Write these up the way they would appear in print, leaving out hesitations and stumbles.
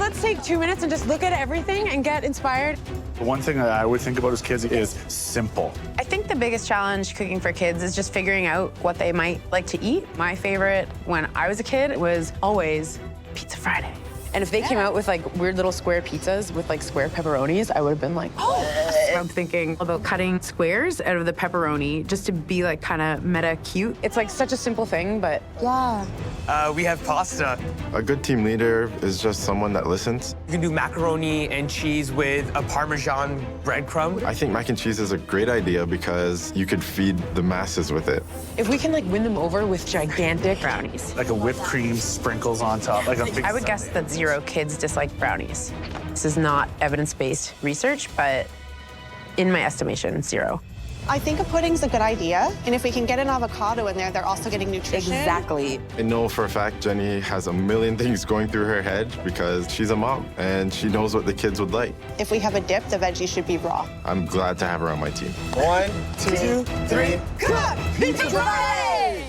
let's take 2 minutes and just look at everything and get inspired. The one thing that I would think about as kids is simple. I think the biggest challenge cooking for kids is just figuring out what they might like to eat. My favorite when I was a kid was always Pizza Friday. And if they came out with like weird little square pizzas with like square pepperonis, I would have been like, oh. I'm thinking about cutting squares out of the pepperoni just to be like kind of meta cute. It's like such a simple thing, but yeah. We have pasta. A good team leader is just someone that listens. You can do macaroni and cheese with a Parmesan breadcrumb. I think mac and cheese is a great idea because you could feed the masses with it. If we can like win them over with gigantic brownies. Like a whipped cream sprinkles on top, like a big I would guess that 0 kids dislike brownies. This is not evidence-based research, but in my estimation, 0. I think a pudding's a good idea, and if we can get an avocado in there, they're also getting nutrition. Exactly. I know for a fact Jenny has a million things going through her head because she's a mom and she knows what the kids would like. If we have a dip, the veggies should be raw. I'm glad to have her on my team. 1, 2, 3, cook! Pizza Friday!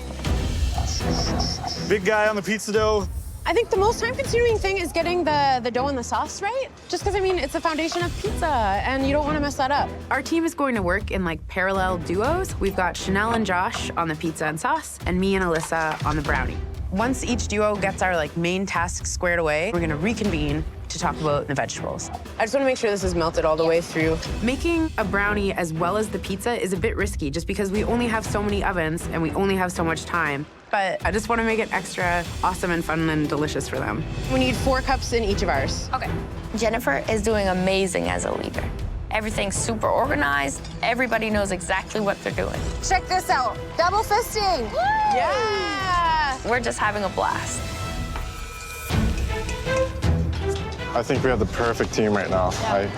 Big guy on the pizza dough. I think the most time-consuming thing is getting the dough and the sauce right. Just because, I mean, it's the foundation of pizza, and you don't want to mess that up. Our team is going to work in, like, parallel duos. We've got Chanel and Josh on the pizza and sauce, and me and Alyssa on the brownie. Once each duo gets our, like, main tasks squared away, we're going to reconvene to talk about the vegetables. I just want to make sure this is melted all the way through. Making a brownie as well as the pizza is a bit risky just because we only have so many ovens and we only have so much time. But I just want to make it extra awesome and fun and delicious for them. We need 4 cups in each of ours. Okay. Jennifer is doing amazing as a leader. Everything's super organized. Everybody knows exactly what they're doing. Check this out. Double fisting. Woo! Yeah! We're just having a blast. I think we have the perfect team right now.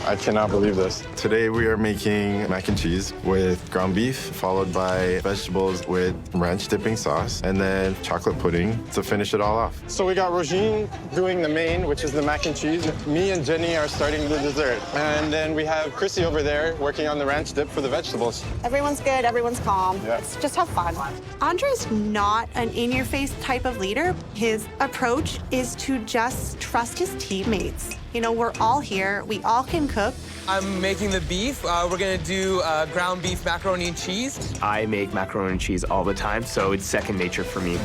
I cannot believe this. Today we are making mac and cheese with ground beef, followed by vegetables with ranch dipping sauce, and then chocolate pudding to finish it all off. So we got Rogine doing the main, which is the mac and cheese. Me and Jenny are starting the dessert. And then we have Chrissy over there working on the ranch dip for the vegetables. Everyone's good, everyone's calm. Yeah. Let's just have fun. Andre's not an in-your-face type of leader. His approach is to just trust his teammates. You know, we're all here. We all can cook. I'm making the beef. We're gonna do ground beef macaroni and cheese. I make macaroni and cheese all the time, so it's second nature for me.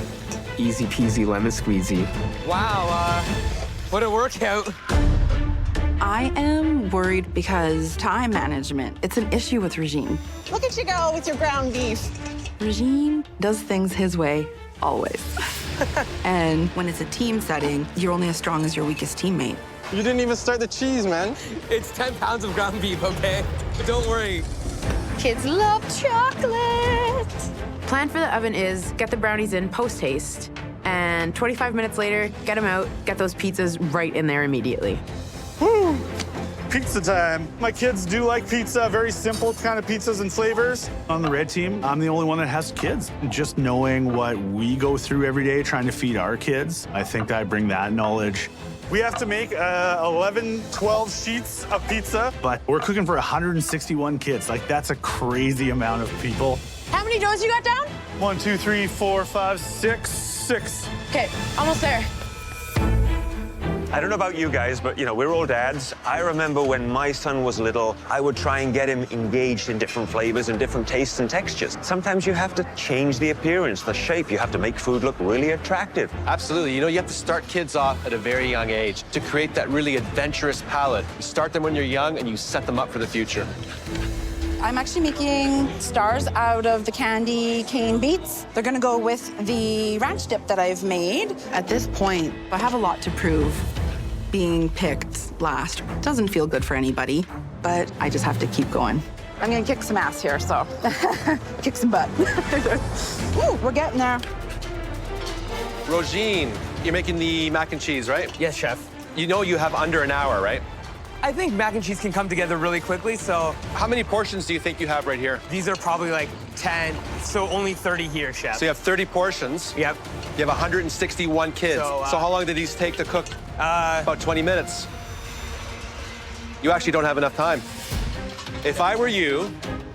Easy peasy lemon squeezy. Wow, what a workout. I am worried because time management, it's an issue with Regine. Look at you go with your ground beef. Regine does things his way, always. And when it's a team setting, you're only as strong as your weakest teammate. You didn't even start the cheese, man. It's 10 pounds of ground beef, okay? Don't worry. Kids love chocolate. Plan for the oven is get the brownies in post-haste, and 25 minutes later, get them out, get those pizzas right in there immediately. Woo! Pizza time. My kids do like pizza, very simple kind of pizzas and flavors. On the red team, I'm the only one that has kids. Just knowing what we go through every day trying to feed our kids, I think I bring that knowledge. We have to make 11, 12 sheets of pizza, but we're cooking for 161 kids. Like, that's a crazy amount of people. How many doughs you got down? 1, 2, 3, 4, 5, 6, 6. Okay, almost there. I don't know about you guys, but, you know, we're all dads. I remember when my son was little, I would try and get him engaged in different flavors and different tastes and textures. Sometimes you have to change the appearance, the shape. You have to make food look really attractive. Absolutely. You know, you have to start kids off at a very young age to create that really adventurous palate. You start them when you're young and you set them up for the future. I'm actually making stars out of the candy cane beets. They're gonna go with the ranch dip that I've made. At this point, I have a lot to prove. Being picked last doesn't feel good for anybody, but I just have to keep going. I'm gonna kick some ass here, so kick some butt. Ooh, we're getting there. Rogine, you're making the mac and cheese, right? Yes, chef. You know you have under an hour, right? I think mac and cheese can come together really quickly, so How many portions do you think you have right here? these are probably like 10, so only 30 here, chef. So you have 30 portions. Yep. You have 161 kids. So, So how long did these take to cook? About 20 minutes. You actually don't have enough time. If I were you,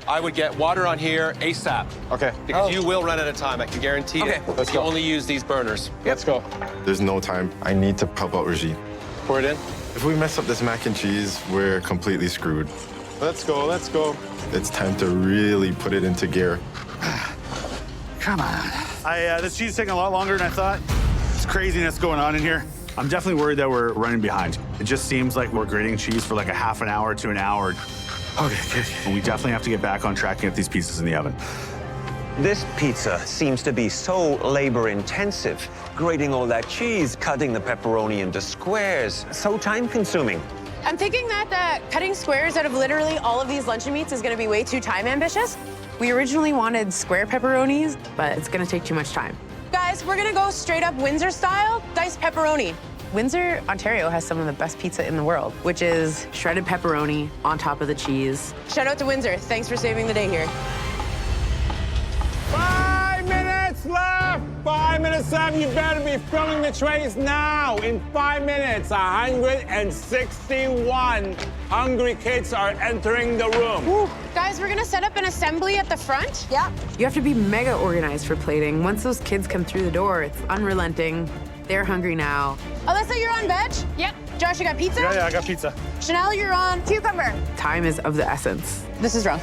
I would get water on here ASAP. Okay. Because you will run out of time, I can guarantee Okay. it. Let's go. Only use these burners. Let's go. There's no time. I need to help out Regine. Pour it in. If we mess up this mac and cheese, we're completely screwed. Let's go, let's go. It's time to really put it into gear. Come on. This cheese is taking a lot longer than I thought. There's craziness going on in here. I'm definitely worried that we're running behind. It just seems like we're grating cheese for like a half an hour to an hour. Okay, good. And we definitely have to get back on track and get these pieces in the oven. This pizza seems to be so labor-intensive. Grating all that cheese, cutting the pepperoni into squares, so time-consuming. I'm thinking that cutting squares out of literally all of these luncheon meats is gonna be way too time ambitious. We originally wanted square pepperonis, but it's gonna take too much time. Guys, we're gonna go straight up Windsor style, diced pepperoni. Windsor, Ontario has some of the best pizza in the world, which is shredded pepperoni on top of the cheese. Shout out to Windsor. Thanks for saving the day here. 5 minutes left! 5 minutes left. You better be filling the trays now. In 5 minutes, 161 hungry kids are entering the room. Woo. Guys, we're gonna set up an assembly at the front. Yeah. You have to be mega organized for plating. Once those kids come through the door, it's unrelenting. They're hungry now. Alyssa, you're on veg? Yep. Josh, you got pizza? Yeah, I got pizza. Chanel, you're on Cucumber. time is of the essence. This is wrong.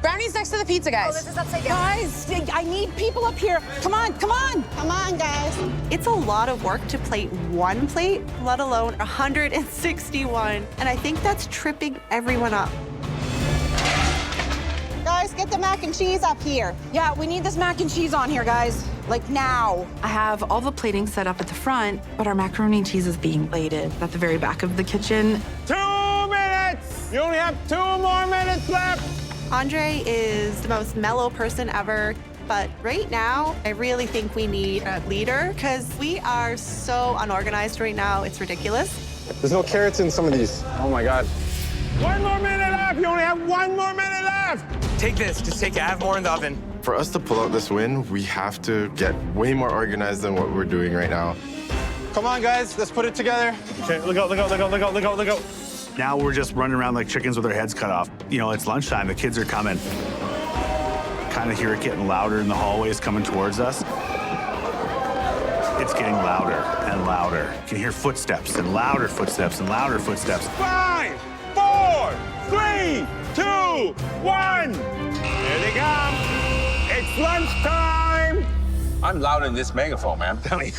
Brownies next to the pizza, guys. Oh, this is upside down. Guys, I need people up here. Come on, come on. Come on, guys. It's a lot of work to plate one plate, let alone 161. And I think that's tripping everyone up. Guys, get the mac and cheese up here. Yeah, we need this mac and cheese on here, guys. Like now. I have all the plating set up at the front, but our macaroni and cheese is being plated at the very back of the kitchen. 2 minutes! You only have 2 more minutes left. Andre is the most mellow person ever, but right now, I really think we need a leader because we are so unorganized right now. It's ridiculous. There's no carrots in some of these. Oh my God. 1 more minute left. You only have 1 more minute left. Take this, just take it, I have more in the oven. For us to pull out this win, we have to get way more organized than what we're doing right now. Come on, guys, let's put it together. Okay, look out, look out, look out, look out, look out, look out. Now we're just running around like chickens with our heads cut off. You know, it's lunchtime, the kids are coming. Kind of hear it getting louder in the hallways coming towards us. It's getting louder and louder. You can hear footsteps and louder footsteps and louder footsteps. 5, 4, 3, 2, 1. Here they come. It's lunchtime. I'm loud in this megaphone, man. Tell me.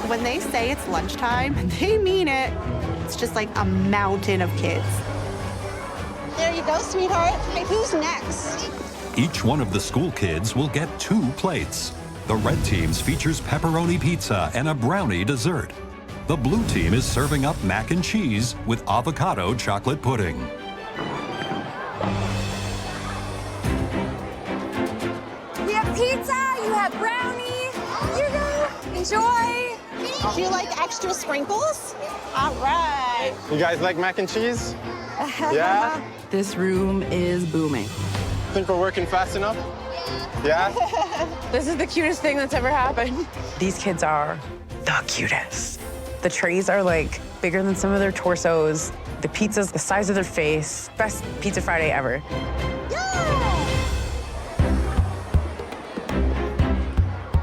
When they say it's lunchtime, they mean it. It's just like a mountain of kids. There you go, sweetheart. Hey, who's next? Each one of the school kids will get 2 plates. The red team's features pepperoni pizza and a brownie dessert. The blue team is serving up mac and cheese with avocado chocolate pudding. We have pizza, you have brownie. Here you go. Enjoy. Do you like extra sprinkles? All right. You guys like mac and cheese? Yeah? This room is booming. Think we're working fast enough? Yeah? This is the cutest thing that's ever happened. These kids are the cutest. The trays are like bigger than some of their torsos. The pizza's the size of their face. Best Pizza Friday ever.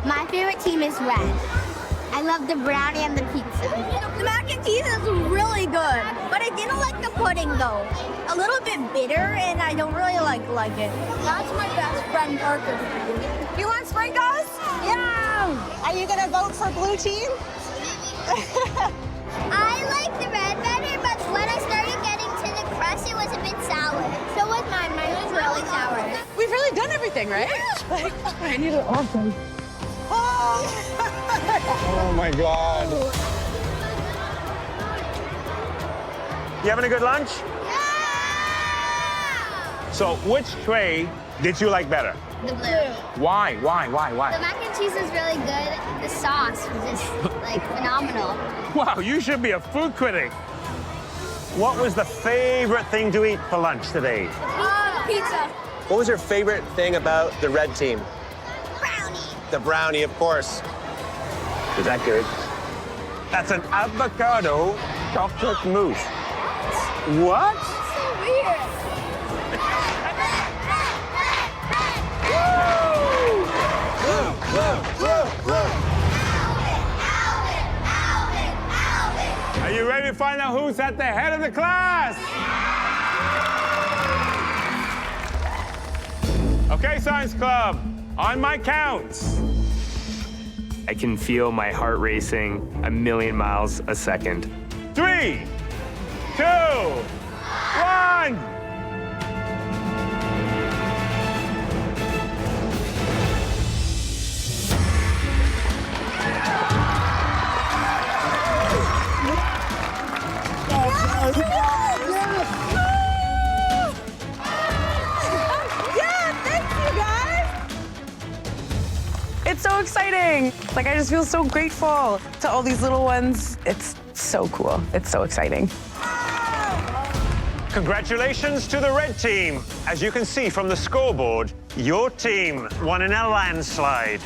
My favorite team is red. I love the brownie and the pizza. The mac and cheese is really good, but I didn't like the pudding though. A little bit bitter, and I don't really like it. That's my best friend Parker. You want sprinkles? Yeah. Are you gonna vote for blue team? I like the red better, but when I started getting to the crust, it was a bit sour. So was mine. Mine was really sour. We've really done everything, right? Like, I need it awesome. Oh my God. You having a good lunch? Yeah! So which tray did you like better? The blue. Why? The mac and cheese is really good. The sauce was just like phenomenal. Wow, you should be a food critic. What was the favorite thing to eat for lunch today? Pizza. What was your favorite thing about the red team? Brownie. The brownie, of course. Is that good? That's an avocado chocolate mousse. What? So weird. Are you ready to find out who's at the head of the class? Okay, Science Club, on my counts. I can feel my heart racing a million miles a second. 3, 2, 1. It's so exciting. Like, I just feel so grateful to all these little ones. It's so cool. It's so exciting. Congratulations to the red team. As you can see from the scoreboard, your team won in a landslide.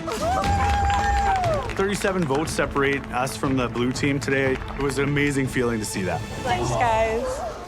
37 votes separate us from the blue team today. It was an amazing feeling to see that. Thanks, guys.